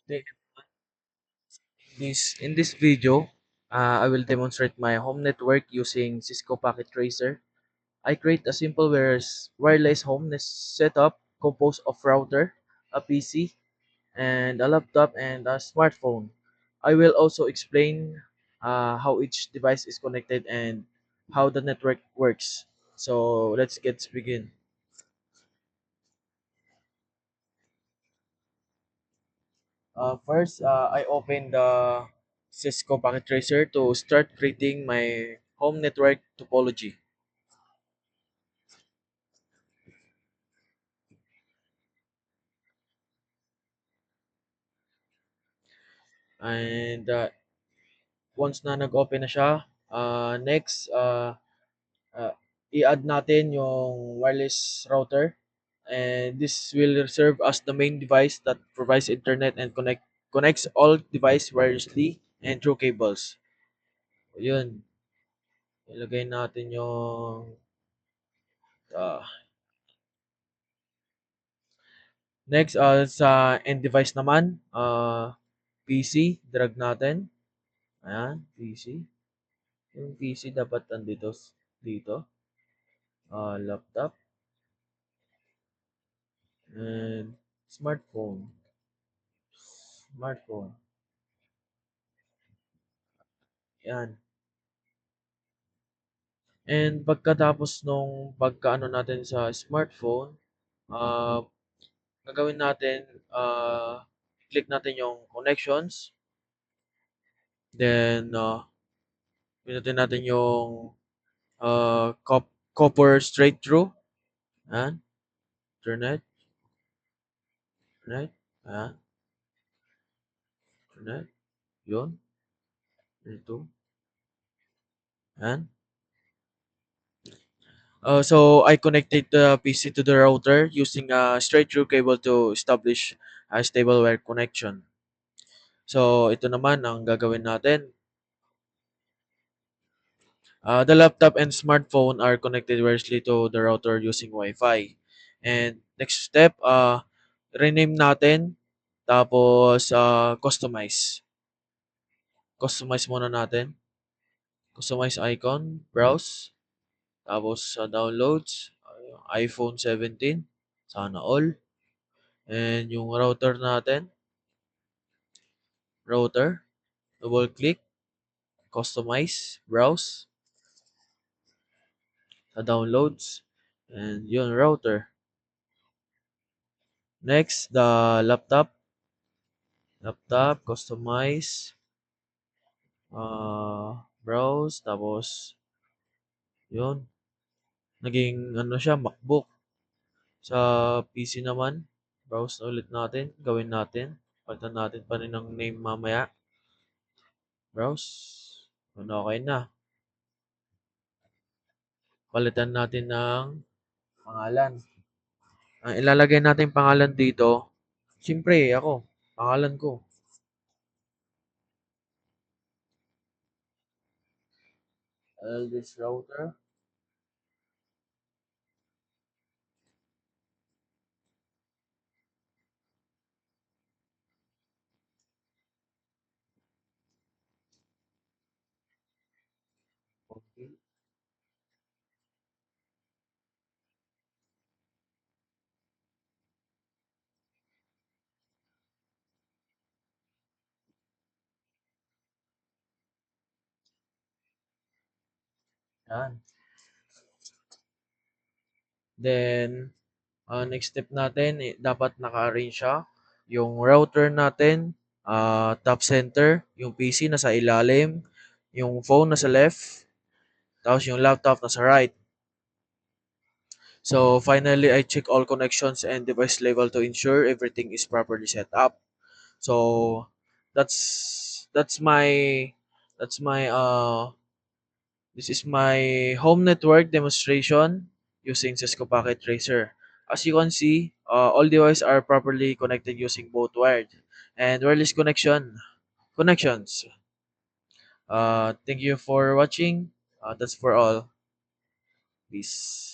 The- in this video, I will demonstrate my home network using Cisco Packet Tracer. I create a simple wireless home setup composed of router, a PC, and a laptop and a smartphone. I will also explain how each device is connected and how the network works. So let's get begin. First, I open the Cisco Packet Tracer to start creating my home network topology. And once na nag-open na siya, next, uh, i-add natin yung wireless router. And this will serve as the main device that provides internet and connects all device wirelessly and through cables. Yun, ilagay natin yung uh, next sa end device naman, PC, drag natin. Ayan, PC. Yung PC dapat andito dito. Laptop and smartphone. Smartphone. Yan. And pagkatapos nung pagkaano natin sa smartphone, uh, gagawin natin, click natin yung connections. Then, pinutin natin yung copper straight through. Yan. Internet. Internet. Yan. Internet. Yun. Ito. Yan. So I connected the PC to the router using a straight through cable to establish a stable wire connection. So ito naman ang gagawin natin. The laptop and smartphone are connected wirelessly to the router using Wi-Fi. And next step, rename natin, tapos customize. Customize muna natin. Customize icon, browse, tapos sa downloads, iPhone 17, sana all. And yung router natin, router, double click, customize, browse, sa downloads, and yun, router. Next, the laptop, customize, browse, tapos yun, naging ano siya, MacBook. Sa PC naman, browse na ulit natin, gawin natin, palitan natin pa rin ng name mamaya, browse, yun, okay na. Palitan natin ng pangalan. Ang ilalagay natin pangalan dito, siyempre ako, pangalan ko, Elvis Router. Okay, yan. Then, next step natin, dapat naka-arrange siya. Yung router natin, top center, yung PC nasa ilalim, yung phone nasa left, tapos yung laptop nasa right. So, finally, I check all connections and device level to ensure everything is properly set up. So, that's my that's my this is my home network demonstration using Cisco Packet Tracer. As you can see, all devices are properly connected using both wired and wireless connections. Thank you for watching. That's for all. Peace.